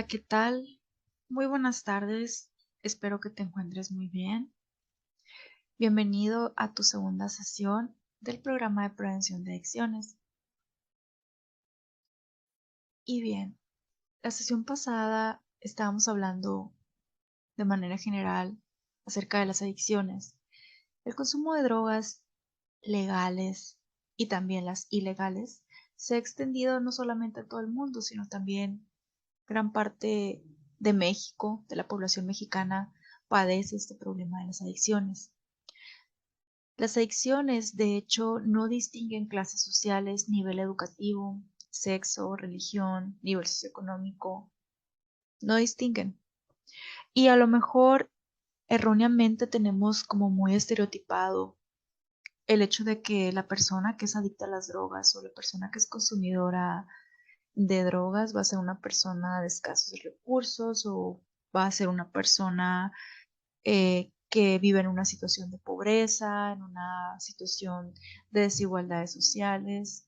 Hola, ¿qué tal? Muy buenas tardes. Espero que te encuentres muy bien. Bienvenido a tu segunda sesión del programa de prevención de adicciones. Y bien, la sesión pasada estábamos hablando de manera general acerca de las adicciones. El consumo de drogas legales y también las ilegales se ha extendido no solamente a todo el mundo, sino también gran parte de México, de la población mexicana, padece este problema de las adicciones. Las adicciones, de hecho, no distinguen clases sociales, nivel educativo, sexo, religión, nivel socioeconómico, no distinguen. Y a lo mejor erróneamente tenemos como muy estereotipado el hecho de que la persona que es adicta a las drogas o la persona que es consumidora de drogas va a ser una persona de escasos recursos o va a ser una persona que vive en una situación de pobreza, en una situación de desigualdades sociales.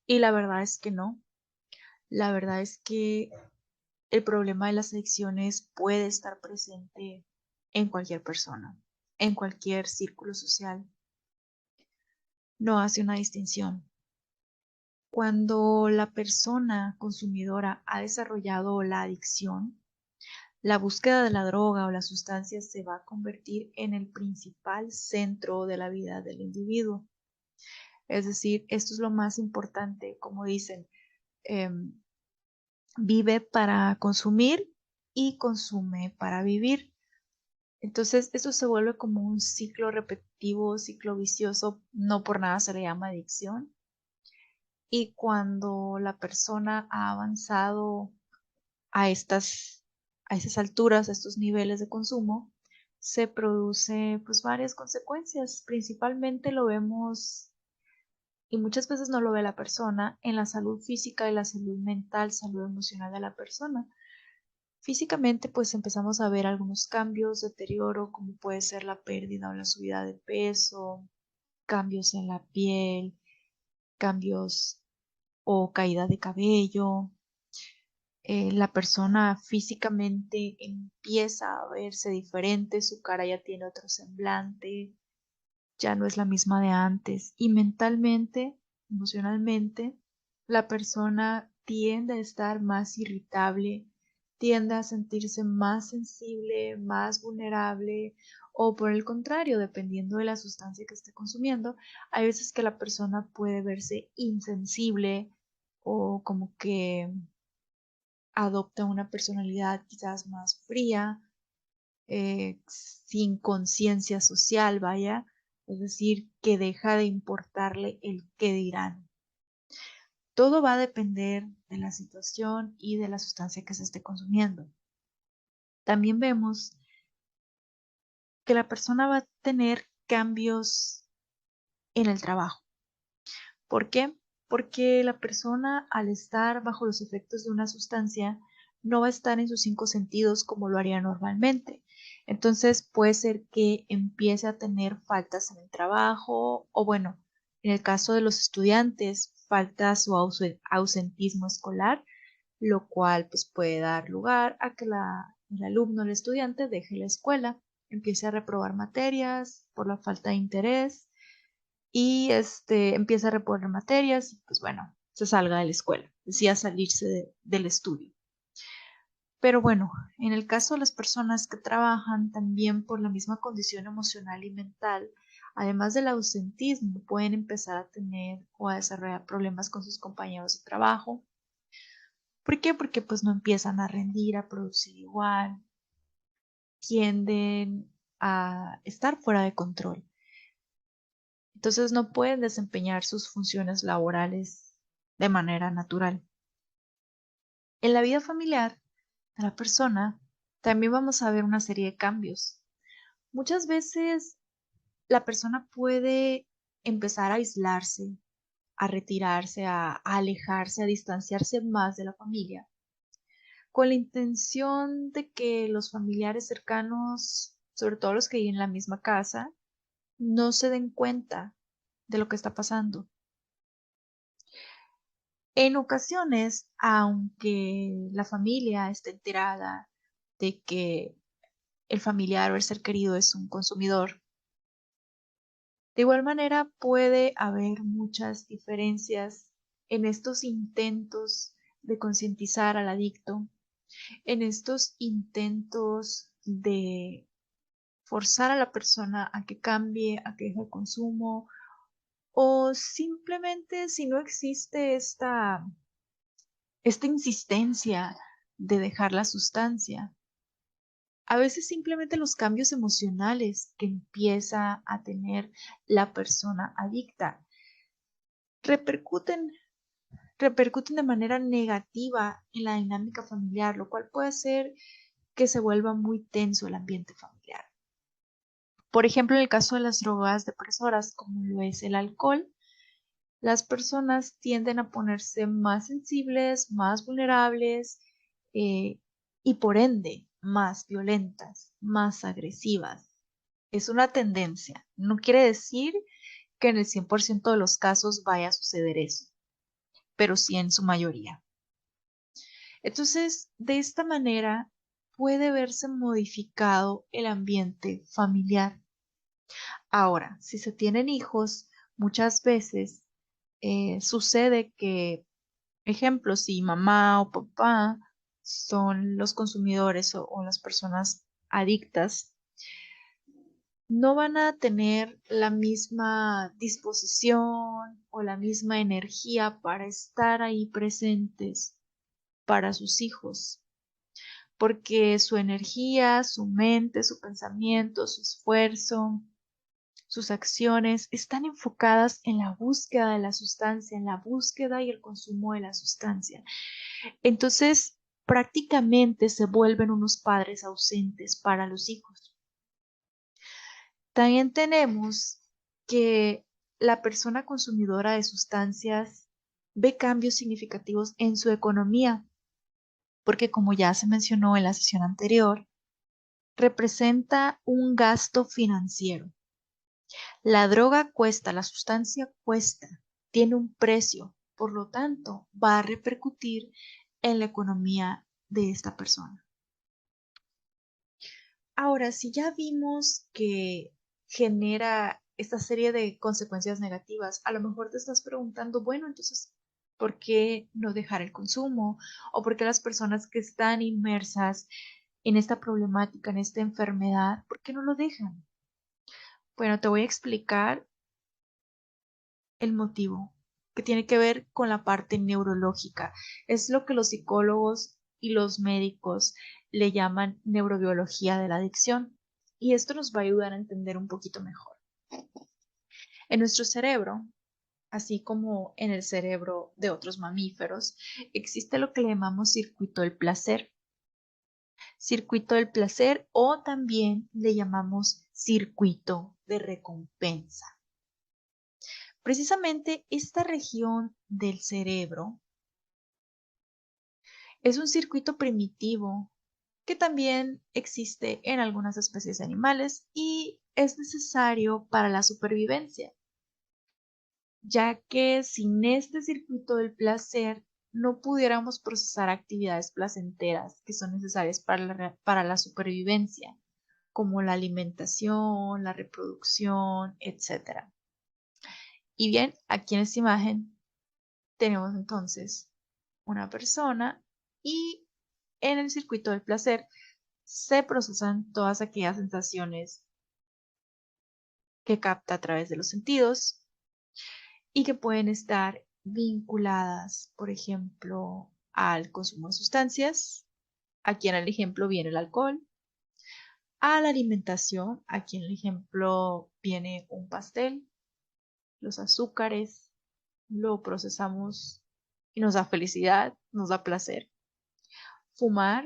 Y la verdad es que no. La verdad es que el problema de las adicciones puede estar presente en cualquier persona, en cualquier círculo social. No hace una distinción. Cuando la persona consumidora ha desarrollado la adicción, la búsqueda de la droga o la sustancia se va a convertir en el principal centro de la vida del individuo. Es decir, esto es lo más importante, como dicen, em, vive para consumir y consume para vivir. Entonces, esto se vuelve como un ciclo repetitivo, ciclo vicioso, no por nada se le llama adicción. Y cuando la persona ha avanzado a a esas alturas, a estos niveles de consumo, se produce pues varias consecuencias. Principalmente lo vemos, y muchas veces no lo ve la persona, en la salud física y la salud mental, salud emocional de la persona. Físicamente, pues empezamos a ver algunos cambios, deterioro, como puede ser la pérdida o la subida de peso, cambios en la piel, cambios o caída de cabello. La persona físicamente empieza a verse diferente, su cara ya tiene otro semblante, ya no es la misma de antes. Y mentalmente, emocionalmente, la persona tiende a estar más irritable, tiende a sentirse más sensible, más vulnerable, o por el contrario, dependiendo de la sustancia que esté consumiendo, hay veces que la persona puede verse insensible o como que adopta una personalidad quizás más fría, sin conciencia social, vaya, es decir, que deja de importarle el qué dirán. Todo va a depender de la situación y de la sustancia que se esté consumiendo. También vemos que la persona va a tener cambios en el trabajo. ¿Por qué? Porque la persona, al estar bajo los efectos de una sustancia, no va a estar en sus cinco sentidos como lo haría normalmente. Entonces puede ser que empiece a tener faltas en el trabajo o bueno, en el caso de los estudiantes, faltas o ausentismo escolar, lo cual pues puede dar lugar a que el alumno, el estudiante deje la escuela, empiece a reprobar materias por la falta de interés y empieza a reponer materias y pues bueno, se salga de la escuela, decía salirse del estudio. Pero bueno, en el caso de las personas que trabajan también por la misma condición emocional y mental, además del ausentismo, pueden empezar a tener o a desarrollar problemas con sus compañeros de trabajo. ¿Por qué? Porque pues no empiezan a rendir, a producir igual, tienden a estar fuera de control. Entonces no pueden desempeñar sus funciones laborales de manera natural. En la vida familiar de la persona también vamos a ver una serie de cambios. Muchas veces la persona puede empezar a aislarse, a retirarse, a alejarse, a distanciarse más de la familia, con la intención de que los familiares cercanos, sobre todo los que viven en la misma casa, no se den cuenta de lo que está pasando. En ocasiones, aunque la familia esté enterada de que el familiar o el ser querido es un consumidor, de igual manera puede haber muchas diferencias en estos intentos de concientizar al adicto, en estos intentos de forzar a la persona a que cambie, a que deje el consumo, o simplemente si no existe esta insistencia de dejar la sustancia. A veces simplemente los cambios emocionales que empieza a tener la persona adicta repercuten, repercuten de manera negativa en la dinámica familiar, lo cual puede hacer que se vuelva muy tenso el ambiente familiar. Por ejemplo, en el caso de las drogas depresoras, como lo es el alcohol, las personas tienden a ponerse más sensibles, más vulnerables eh, y por ende más violentas, más agresivas. Es una tendencia. No quiere decir que en el 100% de los casos vaya a suceder eso, pero sí en su mayoría. Entonces, de esta manera puede verse modificado el ambiente familiar. Ahora, si se tienen hijos, muchas veces sucede que, ejemplo, si mamá o papá son los consumidores o las personas adictas, no van a tener la misma disposición o la misma energía para estar ahí presentes para sus hijos, porque su energía, su mente, su pensamiento, su esfuerzo, sus acciones están enfocadas en la búsqueda de la sustancia, en la búsqueda y el consumo de la sustancia. Entonces, prácticamente se vuelven unos padres ausentes para los hijos. También tenemos que la persona consumidora de sustancias ve cambios significativos en su economía, porque como ya se mencionó en la sesión anterior, representa un gasto financiero. La droga cuesta, la sustancia cuesta, tiene un precio, por lo tanto, va a repercutir en la economía de esta persona. Ahora, si ya vimos que genera esta serie de consecuencias negativas, a lo mejor te estás preguntando, bueno, entonces, ¿por qué no dejar el consumo? ¿O por qué las personas que están inmersas en esta problemática, en esta enfermedad, por qué no lo dejan? Bueno, te voy a explicar el motivo, que tiene que ver con la parte neurológica. Es lo que los psicólogos y los médicos le llaman neurobiología de la adicción. Y esto nos va a ayudar a entender un poquito mejor. En nuestro cerebro, así como en el cerebro de otros mamíferos, existe lo que le llamamos circuito del placer. Circuito del placer o también le llamamos circuito de recompensa. Precisamente esta región del cerebro es un circuito primitivo que también existe en algunas especies de animales y es necesario para la supervivencia, ya que sin este circuito del placer no pudiéramos procesar actividades placenteras que son necesarias para la supervivencia, como la alimentación, la reproducción, etc. Y bien, aquí en esta imagen tenemos entonces una persona y en el circuito del placer se procesan todas aquellas sensaciones que capta a través de los sentidos y que pueden estar vinculadas, por ejemplo, al consumo de sustancias. Aquí en el ejemplo viene el alcohol, a la alimentación, aquí en el ejemplo viene un pastel, los azúcares, lo procesamos y nos da felicidad, nos da placer. Fumar,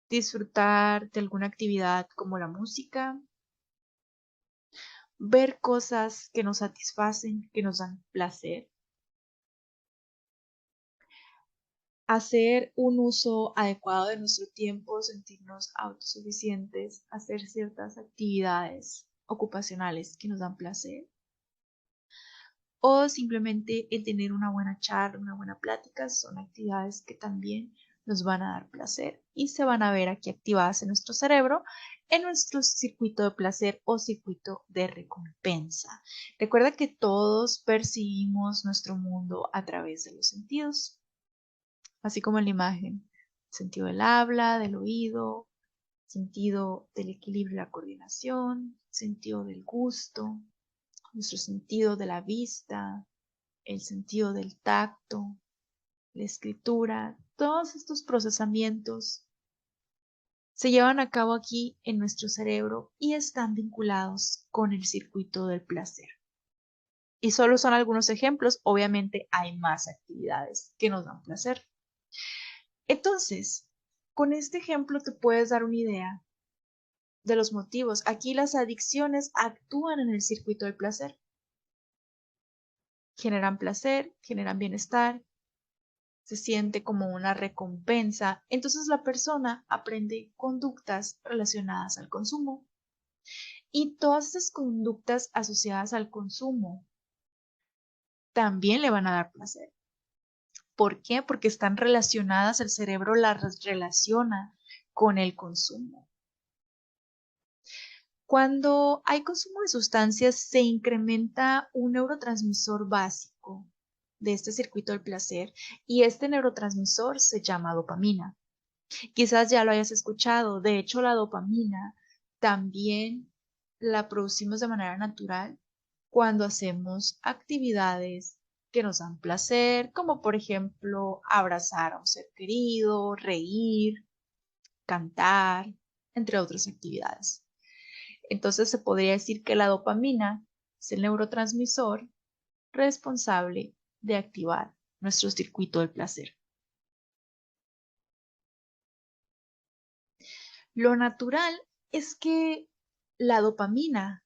disfrutar de alguna actividad como la música, ver cosas que nos satisfacen, que nos dan placer, hacer un uso adecuado de nuestro tiempo, sentirnos autosuficientes, hacer ciertas actividades ocupacionales que nos dan placer, o simplemente el tener una buena charla, una buena plática, son actividades que también nos van a dar placer y se van a ver aquí activadas en nuestro cerebro, en nuestro circuito de placer o circuito de recompensa. Recuerda que todos percibimos nuestro mundo a través de los sentidos, así como en la imagen, sentido del habla, del oído, sentido del equilibrio y la coordinación, sentido del gusto, nuestro sentido de la vista, el sentido del tacto, la escritura, todos estos procesamientos se llevan a cabo aquí en nuestro cerebro y están vinculados con el circuito del placer. Y solo son algunos ejemplos, obviamente hay más actividades que nos dan placer. Entonces, con este ejemplo te puedes dar una idea de los motivos. Aquí las adicciones actúan en el circuito del placer. Generan placer, generan bienestar, se siente como una recompensa. Entonces la persona aprende conductas relacionadas al consumo. Y todas esas conductas asociadas al consumo también le van a dar placer. ¿Por qué? Porque están relacionadas, el cerebro las relaciona con el consumo. Cuando hay consumo de sustancias, se incrementa un neurotransmisor básico de este circuito del placer y este neurotransmisor se llama dopamina. Quizás ya lo hayas escuchado, de hecho la dopamina también la producimos de manera natural cuando hacemos actividades que nos dan placer, como por ejemplo abrazar a un ser querido, reír, cantar, entre otras actividades. Entonces se podría decir que la dopamina es el neurotransmisor responsable de activar nuestro circuito del placer. Lo natural es que la dopamina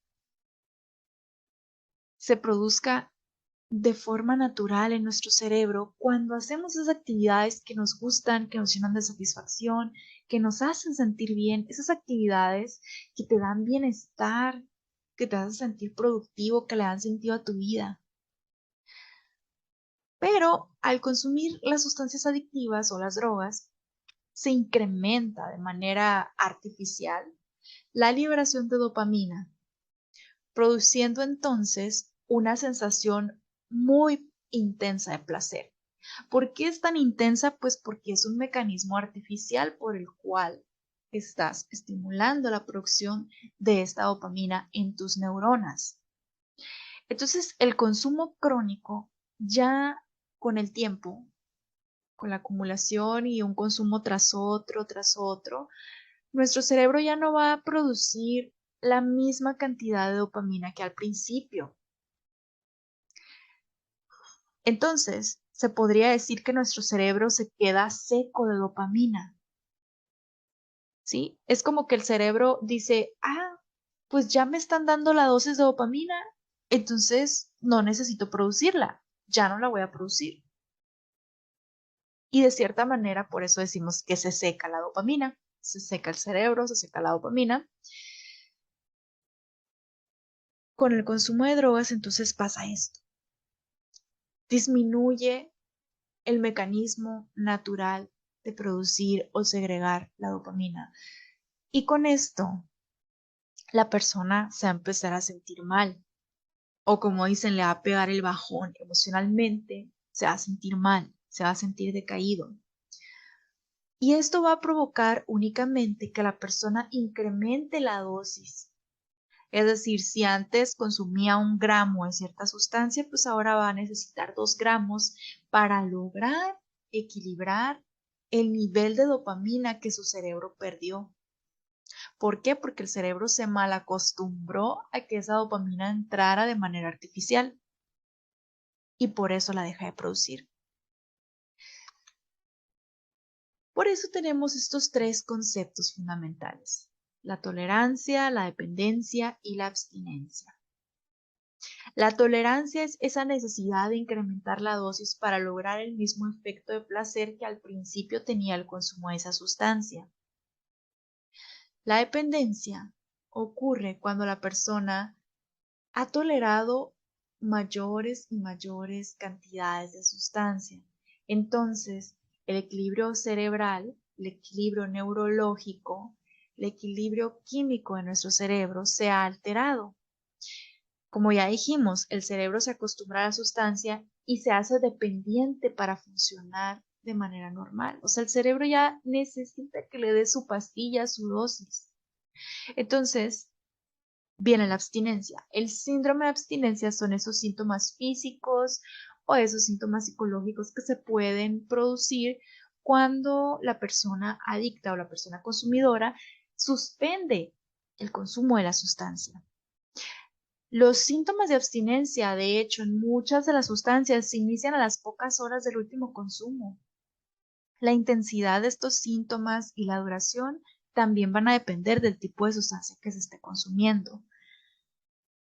se produzca de forma natural en nuestro cerebro cuando hacemos esas actividades que nos gustan, que nos llenan de satisfacción, que nos hacen sentir bien, esas actividades que te dan bienestar, que te hacen sentir productivo, que le dan sentido a tu vida. Pero al consumir las sustancias adictivas o las drogas, se incrementa de manera artificial la liberación de dopamina, produciendo entonces una sensación muy intensa de placer. ¿Por qué es tan intensa? Pues porque es un mecanismo artificial por el cual estás estimulando la producción de esta dopamina en tus neuronas. Entonces, el consumo crónico ya con el tiempo, con la acumulación y un consumo tras otro, nuestro cerebro ya no va a producir la misma cantidad de dopamina que al principio. Entonces, se podría decir que nuestro cerebro se queda seco de dopamina, ¿sí? Es como que el cerebro dice, pues ya me están dando la dosis de dopamina, entonces no necesito producirla, ya no la voy a producir. Y de cierta manera, por eso decimos que se seca la dopamina, se seca el cerebro, se seca la dopamina. Con el consumo de drogas, entonces pasa esto. Disminuye el mecanismo natural de producir o segregar la dopamina. Y con esto, la persona se va a empezar a sentir mal. O como dicen, le va a pegar el bajón emocionalmente, se va a sentir mal, se va a sentir decaído. Y esto va a provocar únicamente que la persona incremente la dosis. Es decir, si antes consumía 1 gramo de cierta sustancia, pues ahora va a necesitar 2 gramos para lograr equilibrar el nivel de dopamina que su cerebro perdió. ¿Por qué? Porque el cerebro se malacostumbró a que esa dopamina entrara de manera artificial y por eso la deja de producir. Por eso tenemos estos 3 conceptos fundamentales: la tolerancia, la dependencia y la abstinencia. La tolerancia es esa necesidad de incrementar la dosis para lograr el mismo efecto de placer que al principio tenía el consumo de esa sustancia. La dependencia ocurre cuando la persona ha tolerado mayores y mayores cantidades de sustancia. Entonces, el equilibrio cerebral, el equilibrio neurológico, el equilibrio químico de nuestro cerebro se ha alterado. Como ya dijimos, el cerebro se acostumbra a la sustancia y se hace dependiente para funcionar de manera normal. O sea, el cerebro ya necesita que le dé su pastilla, su dosis. Entonces, viene la abstinencia. El síndrome de abstinencia son esos síntomas físicos o esos síntomas psicológicos que se pueden producir cuando la persona adicta o la persona consumidora suspende el consumo de la sustancia. Los síntomas de abstinencia, de hecho, en muchas de las sustancias se inician a las pocas horas del último consumo. La intensidad de estos síntomas y la duración también van a depender del tipo de sustancia que se esté consumiendo.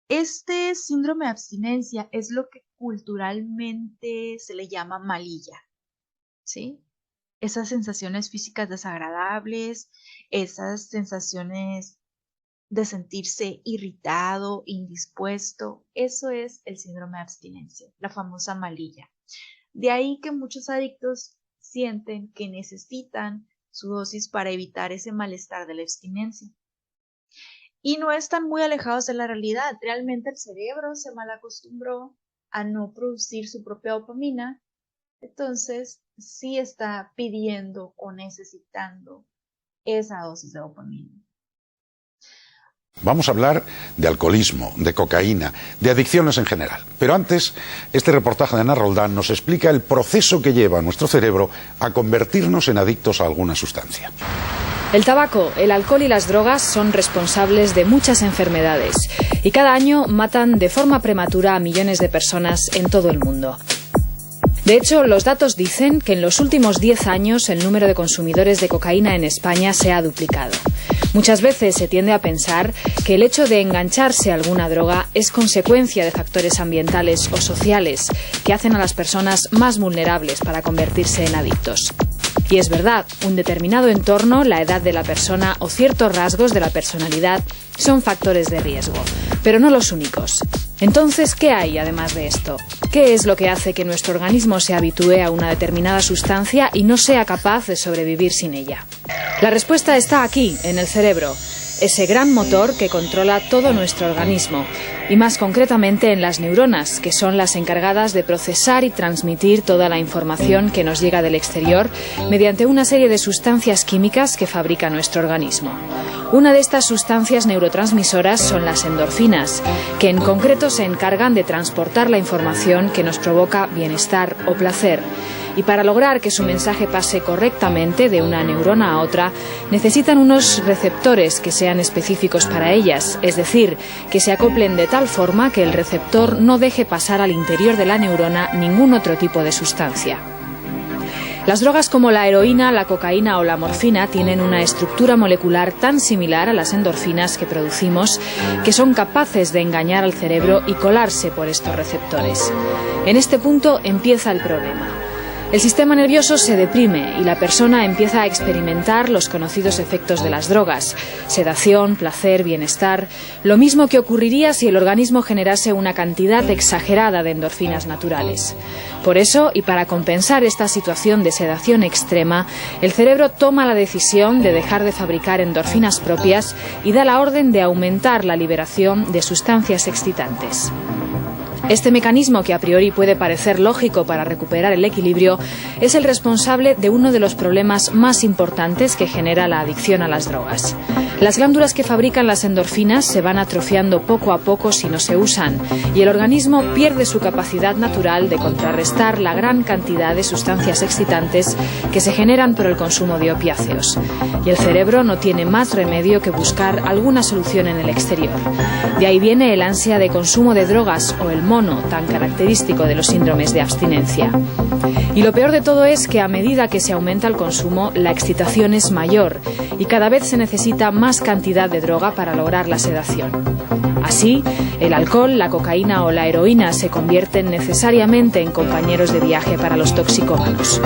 Este síndrome de abstinencia es lo que culturalmente se le llama malilla, ¿sí? Esas sensaciones físicas desagradables, esas sensaciones de sentirse irritado, indispuesto, eso es el síndrome de abstinencia, la famosa malilla. De ahí que muchos adictos sienten que necesitan su dosis para evitar ese malestar de la abstinencia. Y no están muy alejados de la realidad. Realmente el cerebro se malacostumbró a no producir su propia dopamina, entonces sí está pidiendo o necesitando esa dosis de dopamina. Vamos a hablar de alcoholismo, de cocaína, de adicciones en general. Pero antes, este reportaje de Ana Roldán nos explica el proceso que lleva a nuestro cerebro a convertirnos en adictos a alguna sustancia. El tabaco, el alcohol y las drogas son responsables de muchas enfermedades y cada año matan de forma prematura a millones de personas en todo el mundo. De hecho, los datos dicen que en los últimos 10 años el número de consumidores de cocaína en España se ha duplicado. Muchas veces se tiende a pensar que el hecho de engancharse a alguna droga es consecuencia de factores ambientales o sociales que hacen a las personas más vulnerables para convertirse en adictos. Y es verdad, un determinado entorno, la edad de la persona o ciertos rasgos de la personalidad son factores de riesgo, pero no los únicos. Entonces, ¿qué hay además de esto? ¿Qué es lo que hace que nuestro organismo se habitúe a una determinada sustancia y no sea capaz de sobrevivir sin ella? La respuesta está aquí, en el cerebro, ese gran motor que controla todo nuestro organismo, y más concretamente en las neuronas, que son las encargadas de procesar y transmitir toda la información que nos llega del exterior mediante una serie de sustancias químicas que fabrica nuestro organismo. Una de estas sustancias neurotransmisoras son las endorfinas, que en concreto se encargan de transportar la información que nos provoca bienestar o placer. Y para lograr que su mensaje pase correctamente de una neurona a otra, necesitan unos receptores que sean específicos para ellas, es decir, que se acoplen de tal forma que el receptor no deje pasar al interior de la neurona ningún otro tipo de sustancia. Las drogas como la heroína, la cocaína o la morfina tienen una estructura molecular tan similar a las endorfinas que producimos que son capaces de engañar al cerebro y colarse por estos receptores. En este punto empieza el problema. El sistema nervioso se deprime y la persona empieza a experimentar los conocidos efectos de las drogas: sedación, placer, bienestar, lo mismo que ocurriría si el organismo generase una cantidad exagerada de endorfinas naturales. Por eso, y para compensar esta situación de sedación extrema, el cerebro toma la decisión de dejar de fabricar endorfinas propias y da la orden de aumentar la liberación de sustancias excitantes. Este mecanismo, que a priori puede parecer lógico para recuperar el equilibrio, es el responsable de uno de los problemas más importantes que genera la adicción a las drogas. Las glándulas que fabrican las endorfinas se van atrofiando poco a poco si no se usan, y el organismo pierde su capacidad natural de contrarrestar la gran cantidad de sustancias excitantes que se generan por el consumo de opiáceos. Y el cerebro no tiene más remedio que buscar alguna solución en el exterior. De ahí viene el ansia de consumo de drogas o el mono, tan característico de los síndromes de abstinencia. Y lo peor de todo es que a medida que se aumenta el consumo, la excitación es mayor y cada vez se necesita más cantidad de droga para lograr la sedación. Así, el alcohol, la cocaína o la heroína se convierten necesariamente en compañeros de viaje para los toxicómanos.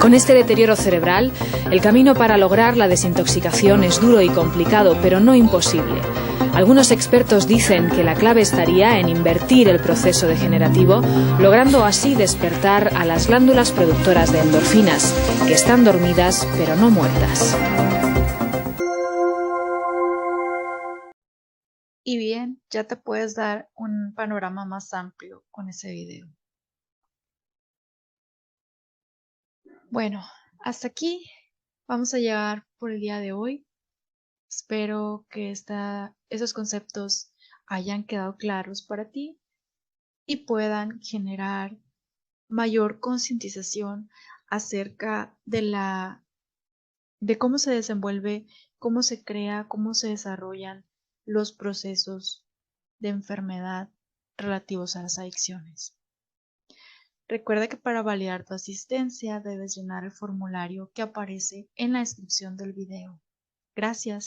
Con este deterioro cerebral, el camino para lograr la desintoxicación es duro y complicado, pero no imposible. Algunos expertos dicen que la clave estaría en invertir el proceso degenerativo, logrando así despertar a las glándulas productoras de endorfinas, que están dormidas pero no muertas. Y bien, ya te puedes dar un panorama más amplio con ese video. Bueno, hasta aquí vamos a llegar por el día de hoy. Espero que esos conceptos hayan quedado claros para ti y puedan generar mayor concientización acerca de cómo se desenvuelve, cómo se crea, cómo se desarrollan los procesos de enfermedad relativos a las adicciones. Recuerda que para validar tu asistencia debes llenar el formulario que aparece en la descripción del video. Gracias.